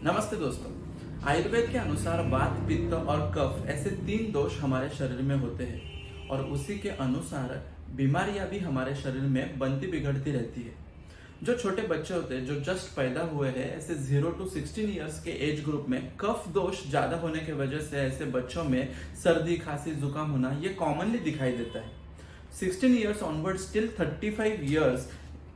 नमस्ते दोस्तों। आयुर्वेद के अनुसार वात, पित्त और कफ ऐसे 3 दोष हमारे शरीर में होते हैं और उसी के अनुसार बीमारियां भी हमारे शरीर में बनती बिगड़ती रहती है। जो छोटे बच्चे होते हैं, जो जस्ट पैदा हुए हैं, ऐसे 0 to 16 ईयर्स के एज ग्रुप में कफ दोष ज्यादा होने की वजह से ऐसे बच्चों में सर्दी, खांसी, जुकाम होना ये कॉमनली दिखाई देता है। 16 ईयर्स ऑनवर्ड्स टिल 35 ईयर्स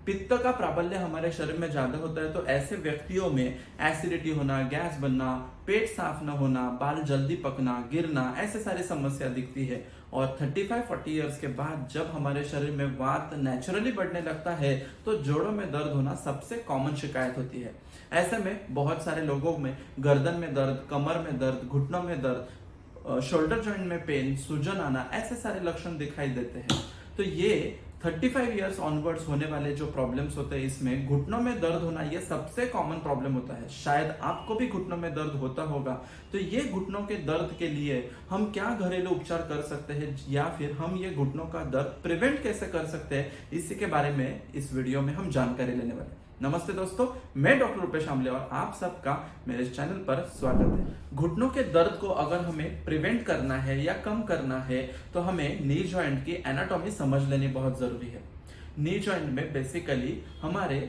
पित्त का प्राबल्य हमारे शरीर में ज्यादा होता है, तो ऐसे व्यक्तियों में एसिडिटी होना, गैस बनना, पेट साफ न होना, बाल जल्दी पकना, गिरना, ऐसे सारी समस्या दिखती है। और 35-40 ईयर्स के बाद जब हमारे शरीर में वात नेचुरली बढ़ने लगता है तो जोड़ों में दर्द होना सबसे कॉमन शिकायत होती है। ऐसे में बहुत सारे लोगों में गर्दन में दर्द, कमर में दर्द, घुटनों में दर्द, शोल्डर जॉइंट में पेन, सूजन आना, ऐसे सारे लक्षण दिखाई देते हैं। तो ये 35 ईयर्स ऑनवर्ड्स होने वाले जो प्रॉब्लम्स होते हैं, इसमें घुटनों में दर्द होना ये सबसे कॉमन प्रॉब्लम होता है। शायद आपको भी घुटनों में दर्द होता होगा। तो ये घुटनों के दर्द के लिए हम क्या घरेलू उपचार कर सकते हैं या फिर हम ये घुटनों का दर्द प्रिवेंट कैसे कर सकते हैं, इसी के बारे में इस वीडियो में हम जानकारी लेने वाले हैं। नमस्ते दोस्तों, मैं डॉक्टर रुपेश आमले और आप सबका मेरे चैनल पर स्वागत है। घुटनों के दर्द को अगर हमें प्रिवेंट करना है या कम करना है तो हमें नी जॉइंट की एनाटॉमी समझ लेनी बहुत जरूरी है। नी जॉइंट में बेसिकली हमारे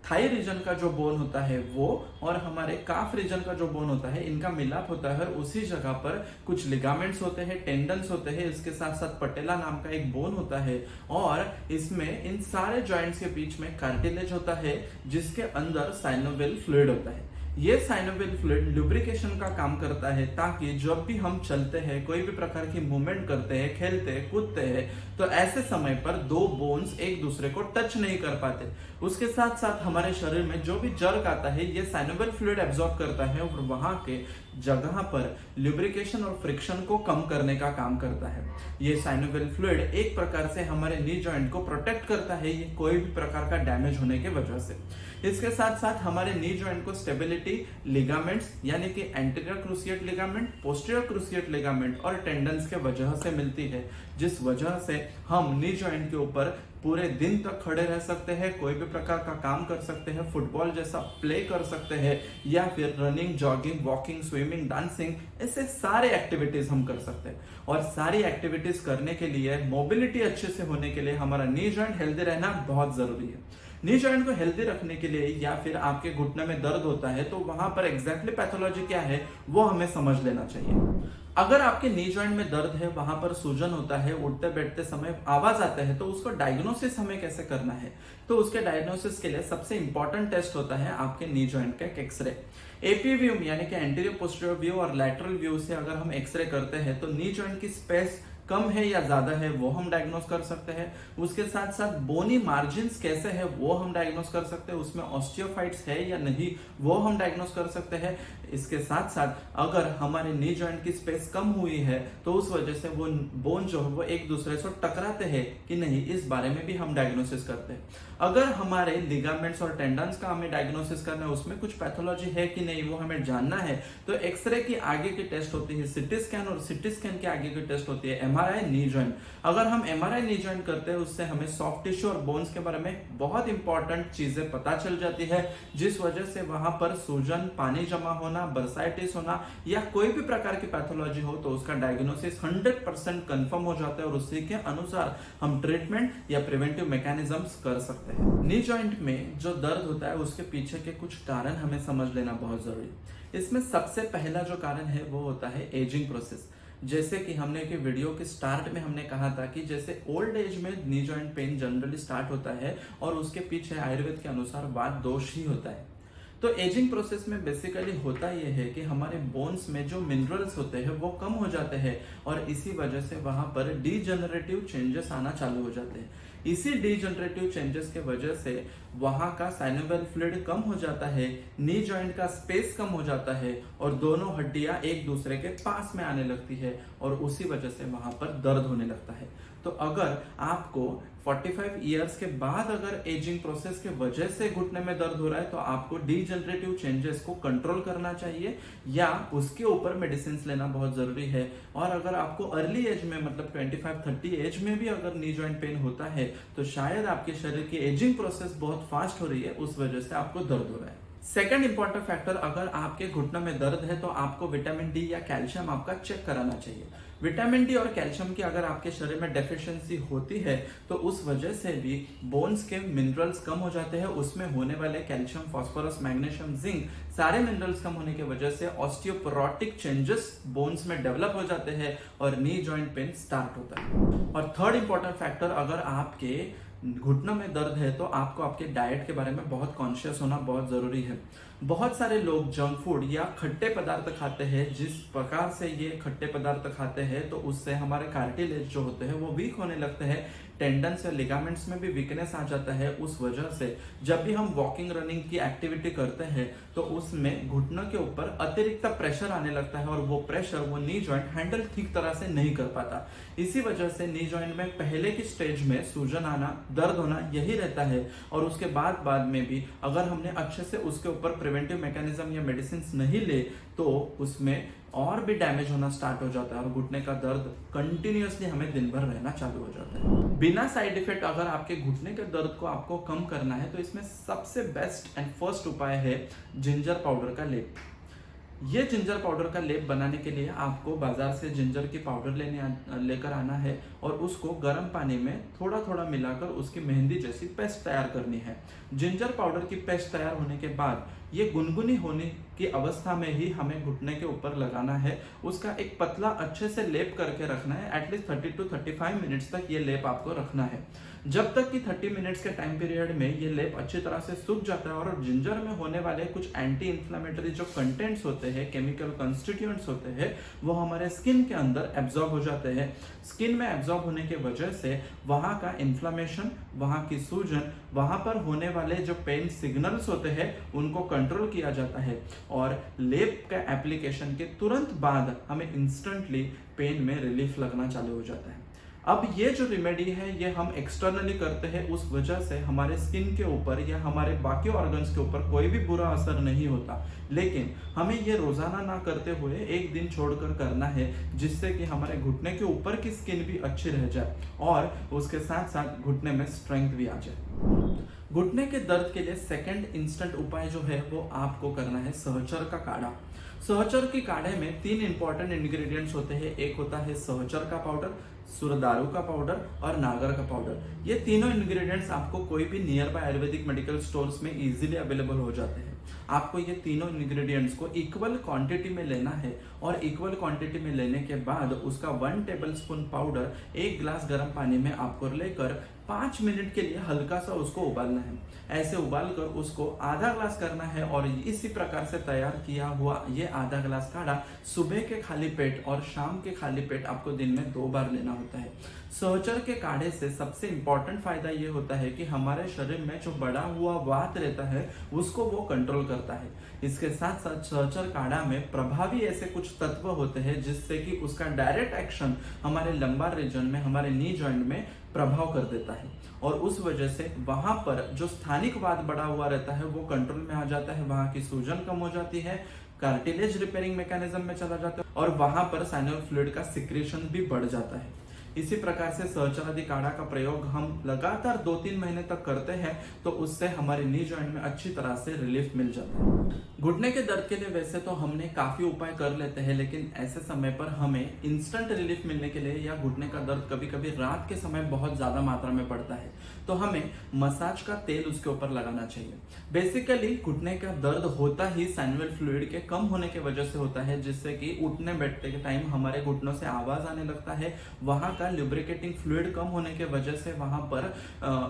थाई रीजन का जो बोन होता है वो और हमारे काफ रीजन का जो बोन होता है, इनका मिलाप होता है और उसी जगह पर कुछ लिगामेंट्स होते हैं, टेंडन्स होते हैं, इसके साथ साथ पटेला नाम का एक बोन होता है और इसमें इन सारे जॉइंट्स के बीच में कार्टिलेज होता है जिसके अंदर साइनोवियल फ्लूइड होता है। ये साइनोवियल फ्लूइड लुब्रिकेशन का काम करता है ताकि जब भी हम चलते हैं, कोई भी प्रकार की मूवमेंट करते हैं, खेलते हैं, कूदते हैं, तो ऐसे समय पर दो बोन्स एक दूसरे को टच नहीं कर पाते। उसके साथ साथ हमारे शरीर में जो भी जर्क आता है ये साइनोवियल फ्लूइड एब्जॉर्ब करता है और वहां के जगह पर लुब्रिकेशन और फ्रिक्शन को कम करने का काम करता है। ये साइनोवियल फ्लूइड एक प्रकार से हमारे नी जॉइंट को प्रोटेक्ट करता है ये कोई भी प्रकार का डैमेज होने की वजह से। इसके साथ साथ हमारे नी जॉइंट को स्टेबिलिटी लिगामेंट्स यानी कि anterior cruciate ligament, posterior cruciate ligament और टेंडन्स के वजह से मिलती है, जिस वजह से हम नी जॉइंट के ऊपर पूरे दिन तक खड़े रह सकते हैं, कोई भी प्रकार का काम कर सकते हैं, फुटबॉल जैसा प्ले कर सकते हैं या फिर running, jogging, walking, swimming, dancing, ऐसे सारे एक्टिविटीज हम कर सकते हैं। और सारी एक्टिविटीज करने के लिए, मोबिलिटी अच्छे से होने के लिए हमारा नी जॉइंट हेल्दी रहना बहुत जरूरी है। नी जॉइंट को हेल्दी रखने के लिए या फिर आपके घुटने में दर्द होता है तो वहां पर एग्जैक्टली पैथोलॉजी क्या है वो हमें समझ लेना चाहिए। अगर आपके नी जॉइंट में दर्द है, वहां पर सूजन होता है, उठते बैठते समय आवाज आता है, तो उसको डायग्नोसिस हमें कैसे करना है? तो उसके डायग्नोसिस के लिए सबसे इंपॉर्टेंट टेस्ट होता है आपके नी जॉइंट का एक एक्सरे। एपी व्यू यानी कि एंटीरियर पोस्टीरियर व्यू और लैटरल व्यू से अगर हम एक्सरे करते हैं तो नी जॉइंट की स्पेस कम है या ज्यादा है वो हम डायग्नोस कर सकते हैं। उसके साथ साथ बोनी मार्जिन्स कैसे है वो हम डायग्नोस कर सकते हैं। उसमें ऑस्टियोफाइट्स है या नहीं वो हम डायग्नोस कर सकते हैं। इसके साथ साथ अगर हमारे नी जॉइंट की स्पेस कम हुई है तो उस वजह से वो बोन जो है वो एक दूसरे से टकराते हैं कि नहीं, इस बारे में भी हम डायग्नोसिस करते हैं। अगर हमारे लिगामेंट्स और टेंडन्स का हमें डायग्नोसिस करना है, उसमें कुछ पैथोलॉजी है कि नहीं वो हमें जानना है, तो एक्सरे की आगे की टेस्ट होती है सीटी स्कैन और सीटी स्कैन के आगे की टेस्ट होती है एमआरआई नी जॉइंट। अगर हम एमआरआई नी जॉइंट करते हैं उससे हमें सॉफ्ट टिश्यू और बोन्स के बारे में बहुत इंपॉर्टेंट चीजें पता चल जाती है, जिस वजह से वहां पर सूजन, पानी जमा होना, बर्साइटिस होना या कोई भी प्रकार की पैथोलॉजी हो तो उसका डायग्नोसिस 100% कंफर्म हो जाता है और उसी के अनुसार हम ट्रीटमेंट या प्रिवेंटिव मैकेनिज्म्स कर सकते हैं। नी जॉइंट में जो दर्द होता है उसके पीछे के कुछ कारण हमें समझ लेना बहुत जरूरी है। इसमें सबसे पहला जो कारण है वो होता है एजिंग प्रोसेस। जैसे कि हमने के वीडियो के स्टार्ट में हमने कहा था कि जैसे ओल्ड एज में knee joint pain generally start होता है और उसके पीछे आयुर्वेद के अनुसार वात दोष ही होता है। तो एजिंग प्रोसेस में बेसिकली होता यह है कि हमारे बोन्स में जो मिनरल्स होते हैं वो कम हो जाते हैं और इसी वजह से वहां पर डीजनरेटिव चेंजेस आना चालू हो जाते हैं। इसी डीजनरेटिव चेंजेस के वजह से वहां का साइनोवियल फ्लूइड कम हो जाता है, नी जॉइंट का स्पेस कम हो जाता है और दोनों हड्डियां एक दूसरे के पास में आने लगती है और उसी वजह से वहां पर दर्द होने लगता है। तो अगर आपको 45 ईयर्स के बाद अगर एजिंग प्रोसेस के वजह से घुटने में दर्द हो रहा है तो आपको डीजनरेटिव चेंजेस को कंट्रोल करना चाहिए या उसके ऊपर मेडिसिन लेना बहुत जरूरी है। और अगर आपको अर्ली एज में मतलब 25-30 एज में भी अगर नी जॉइंट पेन होता है तो शायद आपके शरीर की एजिंग प्रोसेस बहुत फास्ट हो रही है, उस वजह से आपको दर्द हो रहा है। सेकंड इंपॉर्टेंट फैक्टर, अगर आपके घुटनों में दर्द है तो आपको विटामिन डी या कैल्शियम आपका चेक कराना चाहिए। विटामिन डी और कैल्शियम की अगर आपके शरीर में डेफिशिएंसी होती है तो उस वजह से भी बोन्स के मिनरल्स कम हो जाते हैं। उसमें होने वाले कैल्शियम, फास्फोरस, मैग्नीशियम, जिंक सारे मिनरल्स कम होने की वजह से ऑस्टियोपोरोटिक चेंजेस बोन्स में डेवलप हो जाते हैं और नी जॉइंट पेन स्टार्ट होता है। और थर्ड इंपॉर्टेंट फैक्टर, अगर आपके घुटनों में दर्द है तो आपको आपके डाइट के बारे में बहुत कॉन्शियस होना बहुत जरूरी है। बहुत सारे लोग जंक फूड या खट्टे पदार्थ खाते हैं। जिस प्रकार से ये खट्टे पदार्थ खाते हैं तो उससे हमारे कार्टिलेज जो होते हैं वो वीक होने लगते हैं। टेंडन्स या लिगामेंट्स में भी वीकनेस आ जाता है। उस वजह से जब भी हम वॉकिंग, रनिंग की एक्टिविटी करते हैं तो उसमें घुटनों के ऊपर अतिरिक्त प्रेशर आने लगता है और वो प्रेशर वो नी जॉइंट हैंडल ठीक तरह से नहीं कर पाता। इसी वजह से नी जॉइंट में पहले की स्टेज में सूजन आना, दर्द होना यही रहता है। और उसके बाद में भी अगर हमने अच्छे से उसके ऊपर प्रिवेंटिव मैकेनिज्म या मेडिसिन नहीं ले तो उसमें और भी डैमेज होना स्टार्ट हो जाता है और घुटने का दर्द कंटिन्यूअसली हमें दिन भर रहना चालू हो जाता है। बिना साइड इफेक्ट अगर आपके घुटने के दर्द को आपको कम करना है तो इसमें सबसे बेस्ट एंड फर्स्ट उपाय है जिंजर पाउडर का लेप। ये जिंजर पाउडर का लेप बनाने के लिए आपको बाजार से जिंजर की पाउडर लेकर आना है और उसको गर्म पानी में थोड़ा थोड़ा मिलाकर उसकी मेहंदी जैसी पेस्ट तैयार करनी है। जिंजर पाउडर की पेस्ट तैयार होने के बाद ये गुनगुनी होने की अवस्था में ही हमें घुटने के ऊपर लगाना है। उसका एक पतला अच्छे से लेप करके रखना है। एटलीस्ट 30 to 35 मिनट्स तक ये लेप आपको रखना है। जब तक कि 30 मिनट्स के टाइम पीरियड में ये लेप अच्छी तरह से सूख जाता है और जिंजर में होने वाले कुछ एंटी इंफ्लेमेटरी जो कंटेंट्स होते हैं, केमिकल कंस्टिट्यूएंट्स होते हैं, वो हमारे स्किन के अंदर एब्जॉर्ब हो जाते हैं। स्किन में एब्जॉर्ब होने की वजह से वहां का इन्फ्लेमेशन, वहां की सूजन, वहां पर होने वाले जो पेन सिग्नल्स होते हैं उनको कंट्रोल किया जाता है और लेप का एप्लीकेशन के तुरंत बाद हमें इंस्टेंटली पेन में रिलीफ लगना चालू हो जाता है। अब ये जो रेमेडी है ये हम एक्सटर्नली करते हैं, उस वजह से हमारे स्किन के ऊपर या हमारे बाकी ऑर्गन्स के ऊपर कोई भी बुरा असर नहीं होता। लेकिन हमें ये रोजाना ना करते हुए एक दिन छोड़कर करना है, जिससे कि हमारे घुटने के ऊपर की स्किन भी अच्छी रह जाए और उसके साथ साथ घुटने में स्ट्रेंथ भी आ जाए। घुटने के दर्द के लिए सेकंड इंस्टेंट उपाय जो है वो आपको करना है सहचर का काढ़ा। सहचर के काढ़े में 3 इंपॉर्टेंट इंग्रेडिएंट्स होते हैं। एक होता है सहचर का पाउडर, सुरदारू का पाउडर और नागर का पाउडर। ये तीनों इंग्रेडिएंट्स आपको कोई भी near by Ayurvedic medical stores में इजीली अवेलेबल हो जाते हैं। आपको ये तीनों इंग्रेडिएंट्स को इक्वल क्वांटिटी में लेना है और इक्वल क्वांटिटी में लेने के बाद उसका 1 टेबलस्पून पाउडर 1 ग्लास गर्म पानी में आपको लेकर 5 मिनट के लिए हल्का सा उसको उबालना है। ऐसे उबाल कर उसको आधा ग्लास करना है और इसी प्रकार से तैयार किया हुआ ये आधा ग्लास काढ़ा सुबह के खाली पेट और शाम के खाली पेट आपको दिन में 2 बार लेना होता है। सहचर के काढ़े से सबसे इंपॉर्टेंट फायदा ये होता है कि हमारे शरीर में जो बढ़ा हुआ वात रहता है उसको वो कंट्रोल करता है। इसके साथ साथ सहचर काढ़ा में प्रभावी ऐसे कुछ तत्व होते हैं जिससे कि उसका डायरेक्ट एक्शन हमारे लंबार रीजन में, हमारे नी जॉइंट में प्रभाव कर देता है और उस वजह से वहां पर जो स्थानिक वात बढ़ा हुआ रहता है वो कंट्रोल में आ जाता है। वहां की सूजन कम हो जाती है, कार्टिलेज रिपेयरिंग मैकेनिज्म में चला जाता है और वहां पर साइनल फ्लूइड का सिक्रेशन भी बढ़ जाता है। इसी प्रकार से सहचर आदि काढ़ा का प्रयोग हम लगातार 2-3 महीने तक करते हैं तो उससे हमारे नी जॉइंट में अच्छी तरह से रिलीफ मिल जाता है। घुटने के दर्द के लिए वैसे तो हमने काफी उपाय कर लेते हैं, लेकिन ऐसे समय पर हमें इंस्टेंट रिलीफ मिलने के लिए या घुटने का दर्द कभी कभी रात के समय बहुत ज्यादा मात्रा में पड़ता है तो हमें मसाज का तेल उसके ऊपर लगाना चाहिए। बेसिकली घुटने का दर्द होता ही साइनल फ्लूइड के कम होने की वजह से होता है, जिससे कि उठने बैठने के टाइम हमारे घुटनों से आवाज आने लगता है। वहां का लुब्रिकेटिंग फ्लूइड कम होने के वजह से वहां पर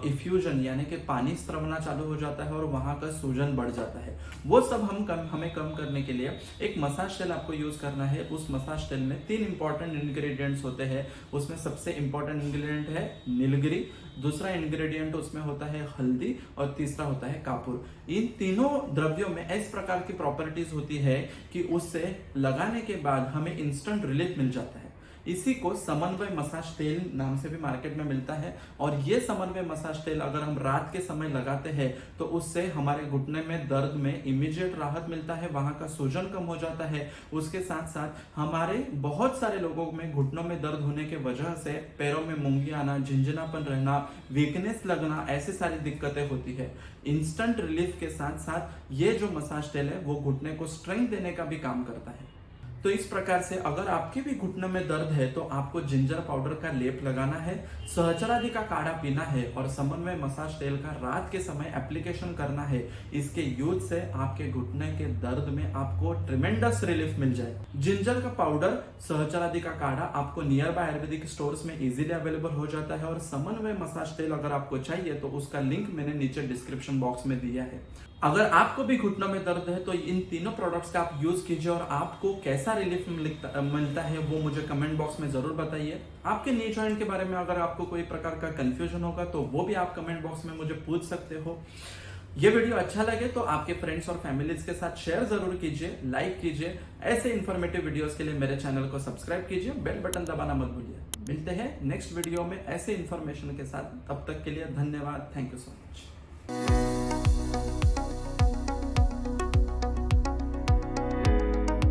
इफ्यूजन यानी कि पानी स्त्रवना चालू हो जाता है और वहां का सूजन बढ़ जाता है। वो सब हमें कम करने के लिए एक मसाज तेल आपको यूज करना है। उस मसाज तेल में 3 इंपॉर्टेंट इंग्रेडिएंट्स होते हैं। उसमें सबसे इंपॉर्टेंट इंग्रेडिएंट है नीलगिरी, दूसरा इंग्रेडिएंट उसमें होता है हल्दी और तीसरा होता है कापूर। इन तीनों द्रव्यों में इस प्रकार की प्रॉपर्टीज होती है कि उससे लगाने के बाद हमें इंस्टेंट रिलीफ मिल जाता है। इसी को समन्वय मसाज तेल नाम से भी मार्केट में मिलता है। और ये समन्वय मसाज तेल अगर हम रात के समय लगाते हैं तो उससे हमारे घुटने में दर्द में इमीडिएट राहत मिलता है, वहां का सूजन कम हो जाता है। उसके साथ साथ हमारे बहुत सारे लोगों में घुटनों में दर्द होने के वजह से पैरों में मूंगी आना, झिंझनापन रहना, वीकनेस लगना, ऐसी सारी दिक्कतें होती है। इंस्टेंट रिलीफ के साथ साथ ये जो मसाज तेल है वो घुटने को स्ट्रेंथ देने का भी काम करता है। तो इस प्रकार से अगर आपके भी घुटने में दर्द है तो आपको जिंजर पाउडर का लेप लगाना है, सहचरादि का काढ़ा पीना है और समन्वय मसाज तेल का रात के समय एप्लीकेशन करना है। इसके यूज से आपके घुटने के दर्द में आपको ट्रिमेंडस रिलीफ मिल जाए। जिंजर का पाउडर, सहचरादि का काढ़ा आपको नियर बाय आयुर्वेदिक स्टोर्स में इजीली अवेलेबल हो जाता है। और समन्वय मसाज तेल अगर आपको चाहिए तो उसका लिंक मैंने नीचे डिस्क्रिप्शन बॉक्स में दिया है। अगर आपको भी घुटनों में दर्द है तो इन तीनों प्रोडक्ट्स का आप यूज कीजिए और आपको कैसा रिलीफ मिलता है वो मुझे कमेंट बॉक्स में जरूर बताइए। आपके नी जॉइंट के बारे में अगर आपको कोई प्रकार का कंफ्यूजन होगा तो वो भी आप कमेंट बॉक्स में मुझे पूछ सकते हो। ये वीडियो अच्छा लगे तो आपके फ्रेंड्स और फैमिलीज के साथ शेयर जरूर कीजिए, लाइक कीजिए। ऐसे इन्फॉर्मेटिव वीडियोस के लिए मेरे चैनल को सब्सक्राइब कीजिए, बेल बटन दबाना मत भूलिए। मिलते हैं नेक्स्ट वीडियो में ऐसे इन्फॉर्मेशन के साथ। तब तक के लिए धन्यवाद। Thank you so much.